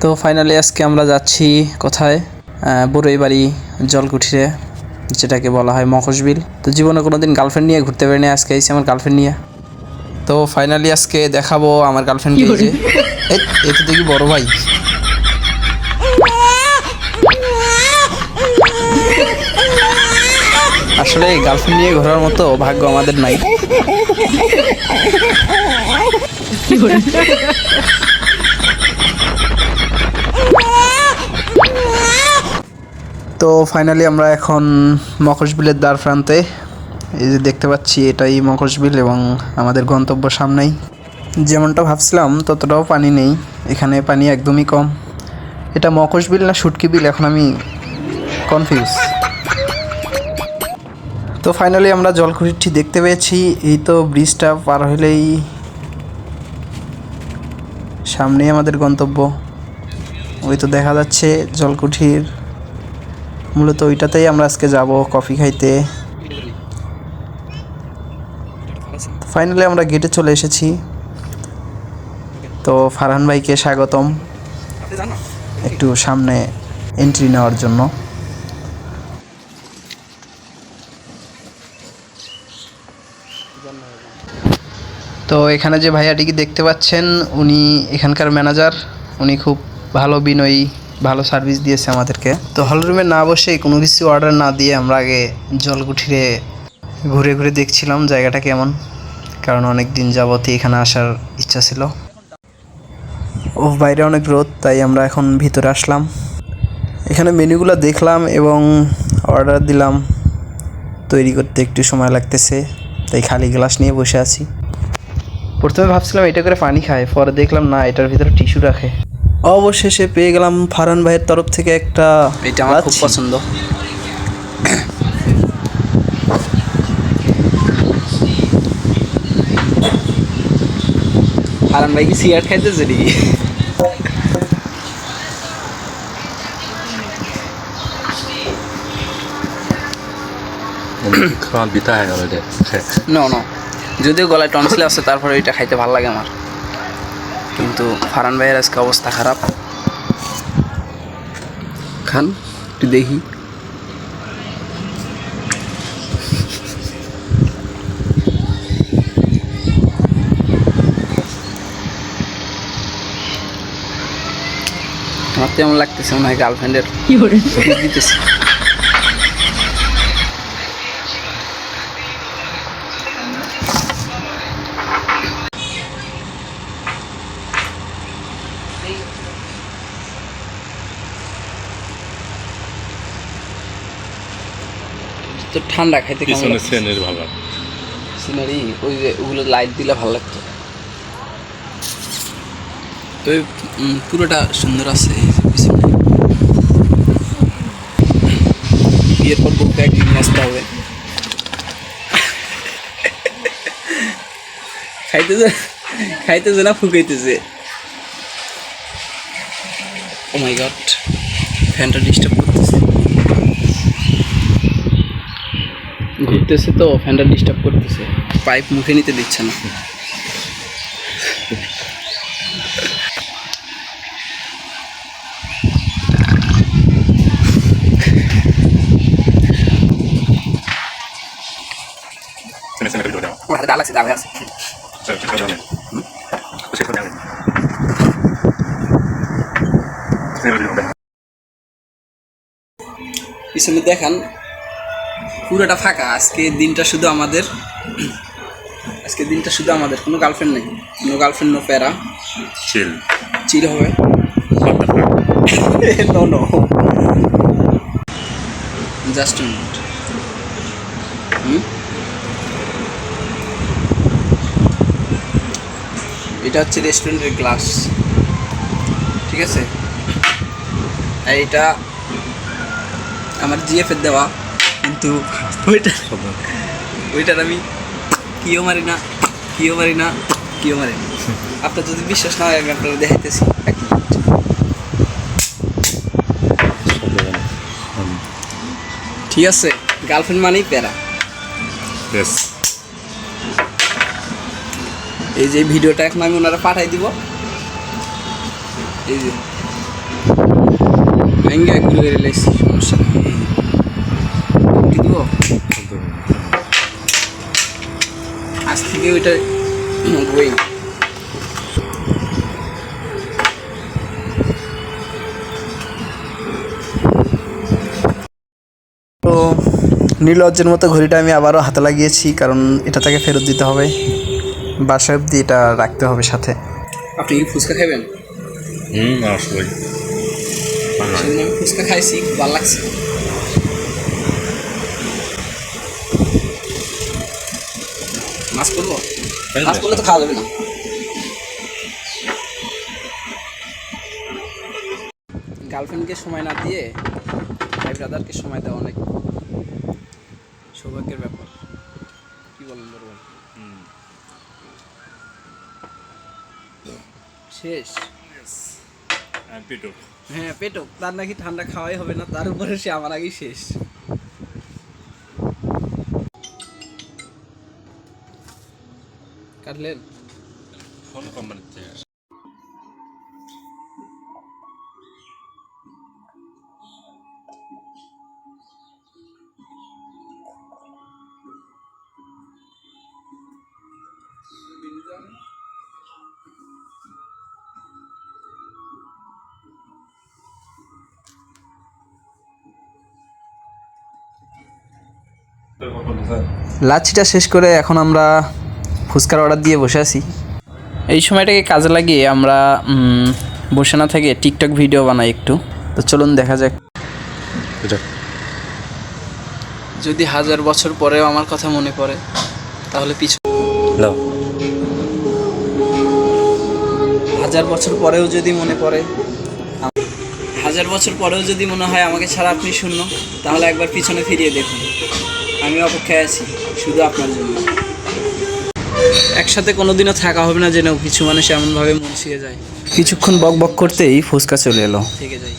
তো ফাইনালি আজকে আমরা যাচ্ছি কোথায়, বড়ইবাড়ি জলকুঠিরে, যেটাকে বলা হয় মখশবিল। তো জীবনে কোনোদিন গার্লফ্রেন্ড নিয়ে ঘুরতে পারিনি, আজকে আইছি আমার গার্লফ্রেন্ড নিয়ে। তো ফাইনালি আজকে দেখাবো আমার গার্লফ্রেন্ডকে। যে এই তো দেখি বড় ভাই। আসলে গার্লফ্রেন্ড নিয়ে ঘোরার মতো ভাগ্য আমাদের নাই। তো ফাইনালি আমরা এখন মখশবিলের দ্বার প্রান্তে, এই যে দেখতে পাচ্ছি এটাই মখশবিল এবং আমাদের গন্তব্য সামনেই। যেমনটা ভাবছিলাম ততটাও পানি নেই, এখানে পানি একদমই কম। এটা মখশবিল না শুটকি বিল এখন আমি কনফিউজ। তো ফাইনালি আমরা জলকুঠিরটি দেখতে পেয়েছি। এই তো ব্রিজটা পার হলেই সামনেই আমাদের গন্তব্য। ওই তো দেখা যাচ্ছে জলকুঠির, মূলত ওইটাতেই আমরা আজকে যাব কফি খাইতে। ফাইনালি আমরা গেটে চলে এসেছি। তো ফারহান ভাইকে স্বাগতম একটু সামনে এন্ট্রি নেওয়ার জন্য। তো এখানে যে ভাইয়াটিকে দেখতে পাচ্ছেন উনি এখানকার ম্যানেজার। উনি খুব ভালো বিনয়ী, ভালো সার্ভিস দিয়েছে আমাদেরকে। তো হল রুমে না বসে কোনো কিছু অর্ডার না দিয়ে আমরা আগে জলকুঠিরে ঘুরে ঘুরে দেখছিলাম জায়গাটা কেমন, কারণ অনেক দিন যাবতই এখানে আসার ইচ্ছা ছিল। ও বাইরে অনেক রোদ, তাই আমরা এখন ভিতরে আসলাম। এখানে মেনুগুলো দেখলাম এবং অর্ডার দিলাম। তৈরি করতে একটু সময় লাগতেছে, তাই খালি গ্লাস নিয়ে বসে আছি। প্রথমে ভাবছিলাম এটা করে পানি খায়, পরে দেখলাম না, এটার ভিতরে টিস্যু রাখে। অবশেষে পেয়ে গেলাম ফারহান ভাইয়ের তরফ থেকে একটা, এটা আমার খুব পছন্দ। ফারহান ভাই কি সিগারেট খাইতেছে নাকি? না যদিও গলায় টনসিল আছে, তারপরে এটা খাইতে ভালো লাগে আমার। কিন্তু ফারহান ভাইয়ের আজকে অবস্থা খারাপ। খান একটু দেখি। আমার তেমন লাগতেছে মনে হয় গার্লফ্রেন্ডের দিতেছে। তো ঠান্ডা খাইতে কেমন লাগে? সিনারি ভালো, সিনারি ওই যে ওগুলো লাইট দিলে ভালো লাগতো। তো পুরোটা সুন্দর আছে। বিয়ের পর বউকে একদিন আসতে হবে। খাইতেছে না ফুকাইতেছে। ও মাই গড, ফ্যানটা ডিস্টার্ব করতেছে। ঘুরতেছে তো ফ্যানটা ডিস্টার্ব করতেছে, পাইপ মুখে নিতে দিচ্ছে না। পিছনে দেখান পুরোটা ফাঁকা। আজকে দিনটা শুধু আমাদের, কোনো গার্লফ্রেন্ড নেই, কোনো গার্লফ্রেন্ড, নো প্যারা, চিল হবে। No just minute. এটা হচ্ছে রেস্টুরেন্টের গ্লাস, ঠিক আছে? এইটা আমার জিএফের দেওয়া, কিন্তু ওইটার আমি কিও মারি না। আপনার যদি বিশ্বাস না হয় আমি আপনারা দেখাইতেছি। ঠিক আছে, গার্লফ্রেন্ড মানেই প্যারা। এই যে ভিডিওটা এখন আমি ওনারা পাঠাই দিব। এই যে ভেঙ্গে খুলে রেলেছি, সমস্যা নেই। কি দিব আজ থেকে ওইটা বই। তো নির্লজ্জের মতো ঘড়িটা আমি আবারও হাতে লাগিয়েছি, কারণ এটা তাকে ফেরত দিতে হবে, বাসায় অব্দি এটা রাখতে হবে সাথে। আপনি কি ফুচকা খাবেন? আসলে সেদিন আমি ফুচকা খাইছি, খুব ভালো লাগছে। মাছ করবো? মাছ করলে তো খাওয়া যাবে না। গার্লফ্রেন্ডকে সময় না দিয়ে ভাই ব্রাদারকে সময় দেওয়া অনেক সৌভাগ্যের ব্যাপার। কি বলেন বলবেন? শেষ। হ্যাঁ পেটক, তার নাকি ঠান্ডা খাওয়াই হবে না, তার উপরে সে আমার আগেই শেষ। কাটলেন? ফোন কোম্পানিতে লাচ্ছিটা শেষ করে এখন আমরা ফুচকার অর্ডার দিয়ে বসে আছি। এই সময়টাকে কাজে লাগিয়ে আমরা বসে না থেকে টিকটক ভিডিও বানাই একটু। তো চলুন দেখা যাক। যদি 1000 বছর পরেও আমার কথা মনে পড়ে তাহলে পিছনে 1000 বছর পরেও যদি মনে পড়ে, 1000 বছর পরেও যদি মনে হয় আমাকে ছাড়া আপনি শূন্য, তাহলে একবার পিছনে ফিরিয়ে দেখুন। আমি অপেক্ষায় আছি শুধু আপনার জন্য। একসাথে কোনোদিনও থাকা হবে না জেনেও কিছু মানুষ এমনভাবে মন ছিঁড়ে যায়। কিছুক্ষণ বক বক করতেই ফুচকা চলে এলো। থেকে যাই।